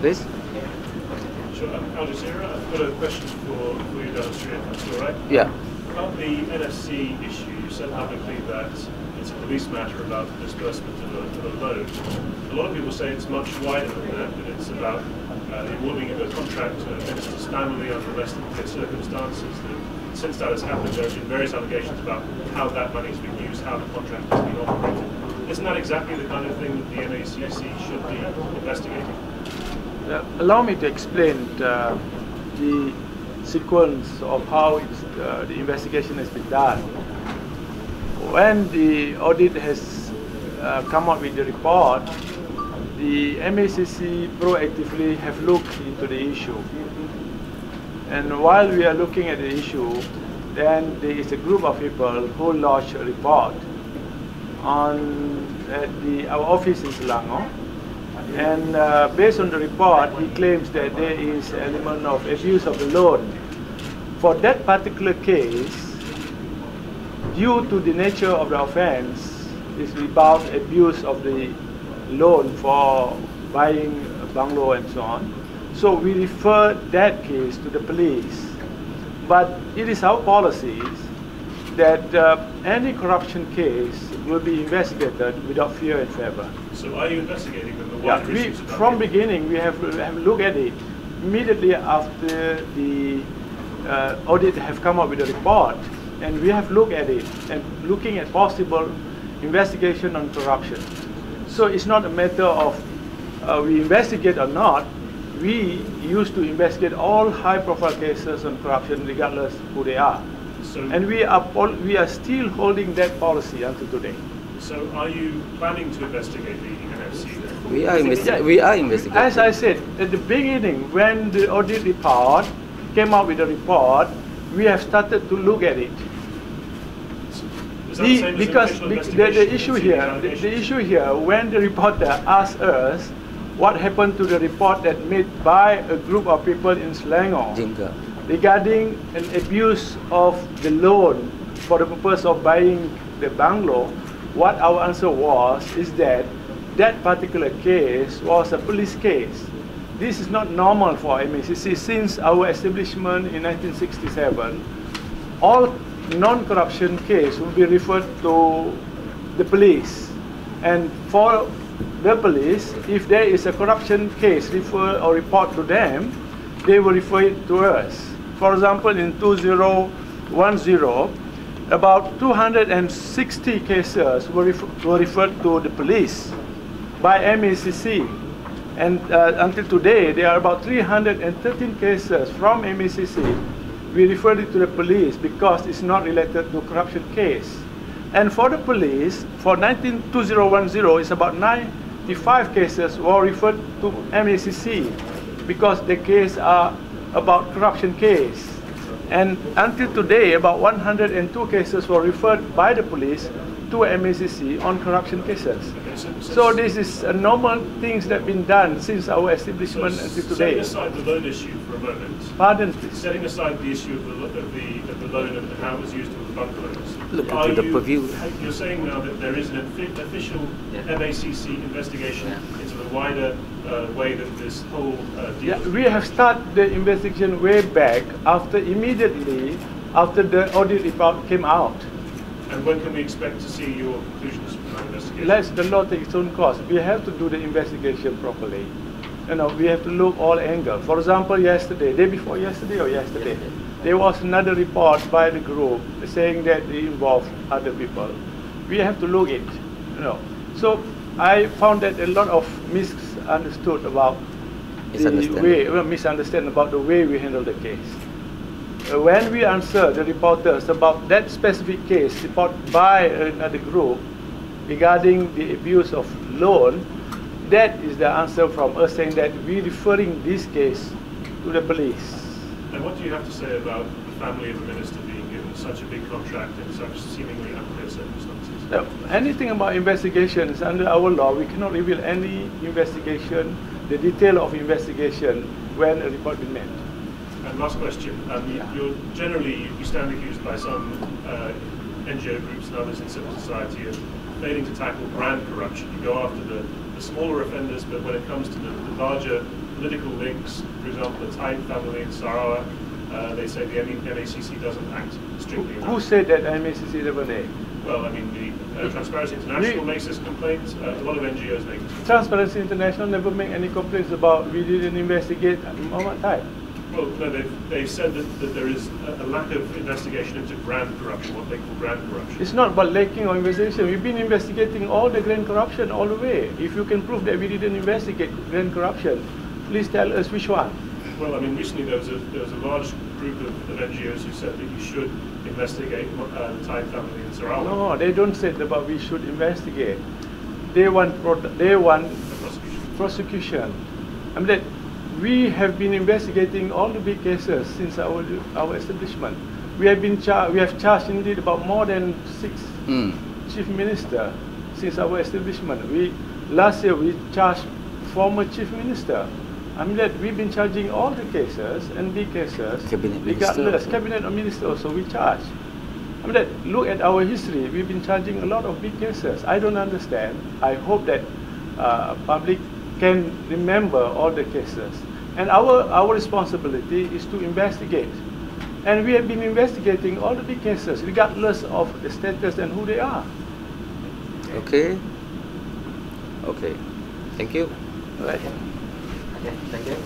please. Sure. Al Jazeera, I've got a question for you down the street, if that's all right. Yeah. About the NFC issue, you said publicly that it's a police matter about the disbursement of a loan. A lot of people say it's much wider than that it's about the awarding of a contract to a minister's family under arrest in clear circumstances. That since that has happened, there have been various allegations about how that money has been used, how the contract has been operated. Isn't that exactly the kind of thing that the MACC should be investigating? Allow me to explain the sequence of how the investigation has been done. When the audit has come up with the report, the MACC proactively have looked into the issue. And while we are looking at the issue, then there is a group of people who lodged a report at our office in Selangor. And based on the report, he claims that there is an element of abuse of the loan. For that particular case, due to the nature of the offense, is about abuse of the loan for buying a bungalow and so on. So we refer that case to the police. But it is our policies that any corruption case will be investigated without fear and favor. So are you investigating them? From beginning, we have looked at it. Immediately after the audit have come up with a report, and we have looked at it and looking at possible investigation on corruption. So it's not a matter of we investigate or not. We used to investigate all high-profile cases on corruption, regardless who they are. And we are still holding that policy until today. So are you planning to investigate the NFC then? We are investigating. As I said, at the beginning, when the audit report came out with a report, we have started to look at it. Because the issue here, when the reporter asked us what happened to the report that made by a group of people in Selangor regarding an abuse of the loan for the purpose of buying the bungalow, what our answer was is that that particular case was a police case. This is not normal for MACC. Since our establishment in 1967, all non-corruption case will be referred to the police. And for the police, if there is a corruption case refer or report to them, they will refer it to us. For example, in 2010, about 260 cases were referred to the police by MACC. And until today, there are about 313 cases from MACC. We referred it to the police because it's not related to corruption case. And for the police, for 2010, it's about 95 cases were referred to MACC because the case are about corruption case. And until today, about 102 cases were referred by the police to MACC on corruption cases. So this is a normal things that have been done since our establishment until today. Setting aside the loan issue for a moment. Pardon, please. Setting aside the issue of the loan and how it was used with the bungalows. Look into the purview. You're saying now that there is an official MACC investigation into the wider way that this whole deal. We have started the investigation way back immediately after the audit report came out. And when can we expect to see your conclusions from that investigation? Let the law take its own course. We have to do the investigation properly. We have to look all angles. For example, day before yesterday, there was another report by the group saying that they involved other people. We have to look it. So I found that a lot of misunderstood about misunderstand about the way we handle the case. When we answer the reporters about that specific case reported by another group regarding the abuse of loan, that is the answer from us saying that we're referring this case to the police. And what do you have to say about the family of the minister being given such a big contract in such seemingly unclear circumstances? Anything about investigations under our law, we cannot reveal any investigation, the detail of investigation when a report is made. And last question, you stand accused by some NGO groups and others in civil society of failing to tackle brand corruption. You go after the smaller offenders, but when it comes to the larger political links. For example, the Thai family in Sarawak, they say the MACC doesn't act strictly. Who said that MACC doesn't act? Well, I mean, the Transparency International makes this complaint. A lot of NGOs make this complaint. Transparency International never make any complaints about we didn't investigate Muhammad Thai. Well, no, they've said that there is a lack of investigation into grand corruption, what they call grand corruption. It's not about lacking of investigation. We've been investigating all the grand corruption all the way. If you can prove that we didn't investigate grand corruption, please tell us which one. Well, I mean, recently there was a large group of NGOs who said that you should investigate the Thai family in Sarawak. No, they don't say about we should investigate. They want prosecution. I mean that we have been investigating all the big cases since our establishment. We have charged indeed about more than 6 chief minister since our establishment. Last year we charged former chief minister. I mean that we've been charging all the cases and big cases, regardless. Cabinet or minister also we charge. I mean that look at our history. We've been charging a lot of big cases. I don't understand. I hope that public can remember all the cases. And our responsibility is to investigate. And we have been investigating all the big cases, regardless of the status and who they are. Okay. Okay. Thank you. Right. Okay. Thank you.